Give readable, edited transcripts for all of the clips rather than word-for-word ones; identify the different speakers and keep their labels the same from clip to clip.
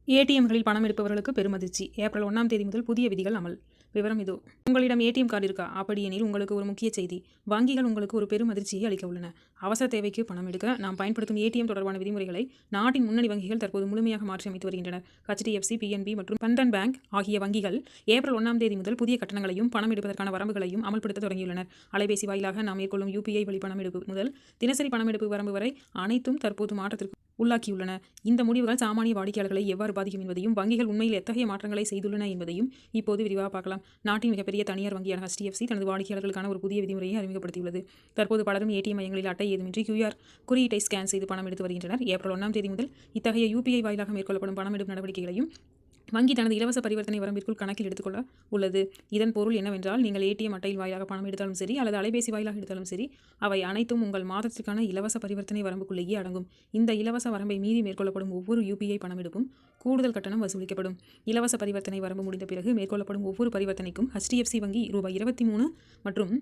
Speaker 1: ஏடிஎம்களில் பணம் எடுப்பவர்களுக்கு பெரும் அதிர்ச்சி. ஏப்ரல் 1ஆம் தேதி முதல் புதிய விதிகள் அமல். விவரம் இதோ. உங்களிடம் ஏடிஎம் கார்டு இருக்கா? அப்படியெனில் உங்களுக்கு ஒரு முக்கிய செய்தி. வங்கிகள் உங்களுக்கு ஒரு பெரும் அதிர்ச்சியை அளிக்க உள்ளன. அவசர தேவைக்கு பணம் எடுக்க நாம் பயன்படுத்தும் ஏடிஎம் தொடர்பான விதிமுறைகளை நாட்டின் முன்னணி வங்கிகள் தற்போது முழுமையாக மாற்றியமைத்து வருகின்றன. HDFC, PNB மற்றும் பந்தன் பேங்க் ஆகிய வங்கிகள் ஏப்ரல் 1ஆம் தேதி முதல் புதிய கட்டணங்களையும் பணம் எடுப்பதற்கான வரம்புகளையும் அமல்படுத்த தொடங்கியுள்ளனர். அலைபேசி வாயிலாக நாம் மேற்கொள்ளும் UPI வழி பணம் எடுப்பு முதல் தினசரி பணம் எடுப்பு வரம்பு வரை அனைத்தும் தற்போது மாற்றத்திற்கு உள்ளாக்கியுள்ளன. இந்த முடிவுகள் சாமானிய வாடிக்கையாளர்களை எவ்வாறு பாதிக்கும் என்பதையும் வங்கிகள் உண்மையில் எத்தகைய மாற்றங்களை செய்துள்ளன என்பதையும் இப்போது விரிவாக பார்க்கலாம். நாட்டின் மிகப்பெரிய தனியார் வங்கியான HDFC தனது வாடிக்கையாளர்களுக்கான ஒரு புதிய விதிமுறையை அறிமுகப்படுத்தியுள்ளது. தற்போது பலரும் ஏடிஎம் மையங்களில் அட்டை ஏதுமின்றி QR குறியீட்டை ஸ்கேன் செய்து பணம் எடுத்து வருகின்றனர். ஏப்ரல் 1ஆம் தேதி முதல் இத்தகைய UPI வாயிலாக மேற்கொள்ளப்படும் பணம் எடுப்பு நடவடிக்கைகளையும் வங்கி தனது இலவச பரிவர்த்தனை வரம்பிற்குள் கணக்கில் எடுத்துக்கொள்ள உள்ளது. இதன் பொருள் என்னவென்றால், நீங்கள் ஏடிஎம் அட்டையில் வாயிலாக பணம் எடுத்தாலும் சரி அல்லது அலைபேசி வாயிலாக எடுத்தாலும் சரி, அவை அனைத்தும் உங்கள் மாதத்திற்கான இலவச பரிவர்த்தனை வரம்புக்குள்ளேயே அடங்கும். இந்த இலவச வரம்பை மீறி மேற்கொள்ளப்படும் ஒவ்வொரு UPI பணம் எடுப்பும் கூடுதல் கட்டணம் வசூலிக்கப்படும். இலவச பரிவர்த்தனை வரம்பு முடிந்த பிறகு மேற்கொள்ளப்படும் ஒவ்வொரு பரிவர்த்தனைக்கும் HDFC வங்கி ரூபாய் 23 மற்றும்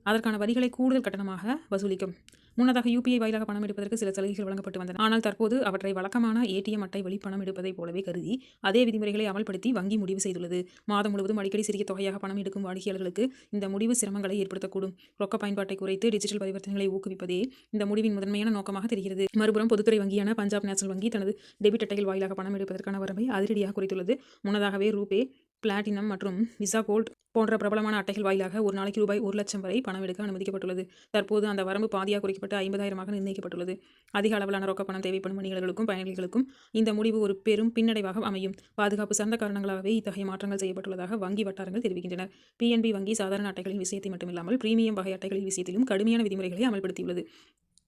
Speaker 1: அதற்கான வரிகளை கூடுதல் கட்டணமாக வசூலிக்கும். முன்னதாக UPI வாயிலாக பணம் எடுப்பதற்கு சில சலுகைகள் வழங்கப்பட்டு வந்தன. ஆனால் தற்போது அவற்றை வழக்கமான ஏடிஎம் அட்டை வழி பணம் எடுப்பதைப் போலவே கருதி அதே விதிமுறைகளை அமல்படுத்தி வங்கி முடிவு செய்துள்ளது. மாதம் முழுவதும் அடிக்கடி சிறிய தொகையாக பணம் எடுக்கும் வாடிக்கையாளர்களுக்கு இந்த முடிவு சிரமங்களை ஏற்படுத்தக்கூடும். ரொக்க பயன்பாட்டை குறைத்து டிஜிட்டல் பரிவர்த்தனைகளை ஊக்குவிப்பதே இந்த முடிவின் முதன்மையான நோக்கமாக தெரிகிறது. மறுபுறம் பொதுத்துறை வங்கியான பஞ்சாப் நேஷனல் வங்கி தனது டெபிட் அட்டைகள் வாயிலாக பணம் எடுப்பதற்கான வரம்பை அதிரடியாக குறைத்துள்ளது. முன்னதாகவே ரூபே, பிளாட்டினம் மற்றும் விசா கோல்ட் போன்ற பிரபலமான அட்டைகள் வாயிலாக ஒரு நாளைக்கு ரூபாய் 1,00,000 வரை பணம் எடுக்க அனுமதிக்கப்பட்டுள்ளது. தற்போது அந்த வரம்பு பாதியாக குறைக்கப்பட்டு 50,000 நிர்ணயிக்கப்பட்டுள்ளது. அதிக அளவிலான ரொக்க பணம் தேவைப்படும் வணிகர்களுக்கும் பயனாளிகளுக்கும் இந்த முடிவு ஒரு பெரும் பின்னடைவாக அமையும். பாதுகாப்பு சார்ந்த காரணங்களாகவே இத்தகைய மாற்றங்கள் செய்யப்பட்டுள்ளதாக வங்கி வட்டாரங்கள் தெரிவிக்கின்றன. PNB வங்கி சாதாரண அட்டைகளின் விஷயத்தை மட்டுமில்லாமல் பிரீமியம் வகை அட்டைகளின் விஷயத்திலும் கடுமையான விதிமுறைகளை அமல்படுத்தியுள்ளது.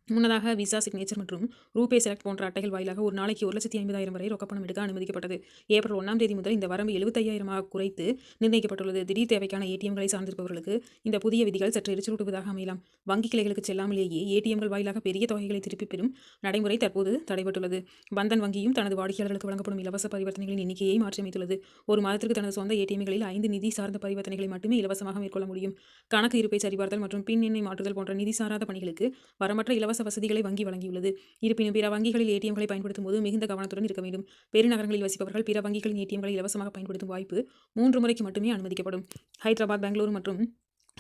Speaker 1: முன்னதாக விசா சிக்னேச்சர் மற்றும் ரூபே செலக்ட் போன்ற அட்டைகள் வாயிலாக ஒரு நாளைக்கு 1,50,000 வரை ரொக்கப்பணம் எடுக்க அனுமதிக்கப்பட்டது. ஏப்ரல் 1ஆம் தேதி முதல் இந்த வரம்பு 75,000 குறைத்து நிர்ணயிக்கப்பட்டுள்ளது. திடீர் தேவைக்கான ஏடிஎம்களை சார்ந்திருப்பவர்களுக்கு இந்த புதிய விதிகள் சற்று எரிச்சலூட்டுவதாக அமையலாம். வங்கி கிளைகளுக்கு செல்லாமலேயே ஏடிஎம்கள் வாயிலாக பெரிய தொகைகளை திருப்பிப் பெறும் நடைமுறை தற்போது தடைபட்டுள்ளது. பந்தன் வங்கியும் தனது வாடிக்கையாளர்களுக்கு வழங்கப்படும் இலவச பரிவர்த்தனைகளின் எண்ணிக்கையை மாற்றியமைத்துள்ளது. ஒரு மாதத்திற்கு தனது சொந்த ஏடிஎம்களில் 5 நிதி சார்ந்த பரிவர்த்தனைகளை மட்டுமே இலவசமாக மேற்கொள்ள முடியும். கணக்கு இருப்பை சரிபார்த்தல் மற்றும் பின் எண்ணை மாற்றுதல் போன்ற நிதி சாராத பணிகளுக்கு வரம்பற்ற இலவச வசதிகளை வங்கி வழங்கியுள்ளது. இருப்பினும் பிற வங்கிகளில் ஏடிஎம்களை பயன்படுத்தும் போது மிகுந்த கவனத்துடன் இருக்க வேண்டும். பெருநகரங்களில் வசிப்பவர்கள் பிற வங்கிகளின் ஏடிஎம்களை இலவசமாக பயன்படுத்தும் வாய்ப்பு 3 முறைக்கு மட்டுமே அனுமதிக்கப்படும். ஹைதராபாத், பெங்களூரு மற்றும்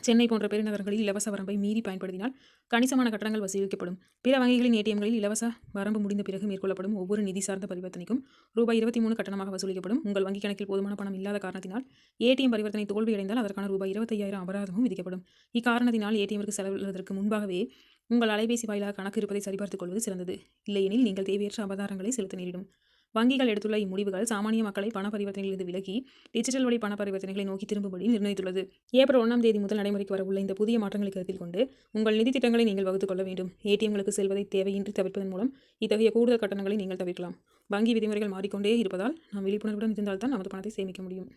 Speaker 1: சென்னை போன்ற பெருநகரங்களில் இலவச வரம்பை மீறி பயன்படுத்தினால் கணிசமான கட்டணங்கள் வசூலிக்கப்படும். பிற வங்கிகளின் ஏடிஎம்களில் இலவச வரம்பு முடிந்த பிறகு மேற்கொள்ளப்படும் ஒவ்வொரு நிதி சார்ந்த பரிவர்த்தனைக்கும் ரூபாய் 23 கட்டணமாக வசூலிக்கப்படும். உங்கள் வங்கி கணக்கில் போதுமான பணம் இல்லாத காரணத்தினால் ஏடிஎம் பரிவர்த்தனை தோல்வியடைந்தால் அதற்கான ரூபாய் 25,000 அபராதமும் விதிக்கப்படும். இக்காரணத்தினால் ஏடிஎம்மிற்கு செலவிடுவதற்கு முன்பாகவே உங்கள் அலைபேசி வாயிலாக கணக்கு இருப்பதை சரிபார்த்துக் கொள்வது சிறந்தது. இல்லையெனில் நீங்கள் தேவையற்ற அபராதங்களை செலுத்த நேரிடும். வங்கிகள் எடுத்துள்ள இம்முடிவுகள் சாமானிய மக்களை பண பரிவர்த்தனையிலிருந்து விலகி டிஜிட்டல் வழி பண பரிவர்த்தனைகளை நோக்கி திரும்பும்படி நிர்ணயித்துள்ளது. ஏப்ரல் 1ஆம் தேதி முதல் நடைமுறைக்கு வரவுள்ள இந்த புதிய மாற்றங்களை கருத்தில் கொண்டு உங்கள் நிதி திட்டங்களை நீங்கள் வகுத்துக் கொள்ள வேண்டும். ஏடிஎம்களுக்கு செல்வதை தேவையின்றி தவிர்ப்பதன் மூலம் இத்தகைய கூடுதல் கட்டணங்களை நீங்கள் தவிர்க்கலாம். வங்கி விதிமுறைகள் மாறிக்கொண்டே இருப்பதால் நாம் விழிப்புணர்வுடன் இருந்தால்தான் நமது பணத்தை சேமிக்க முடியும்.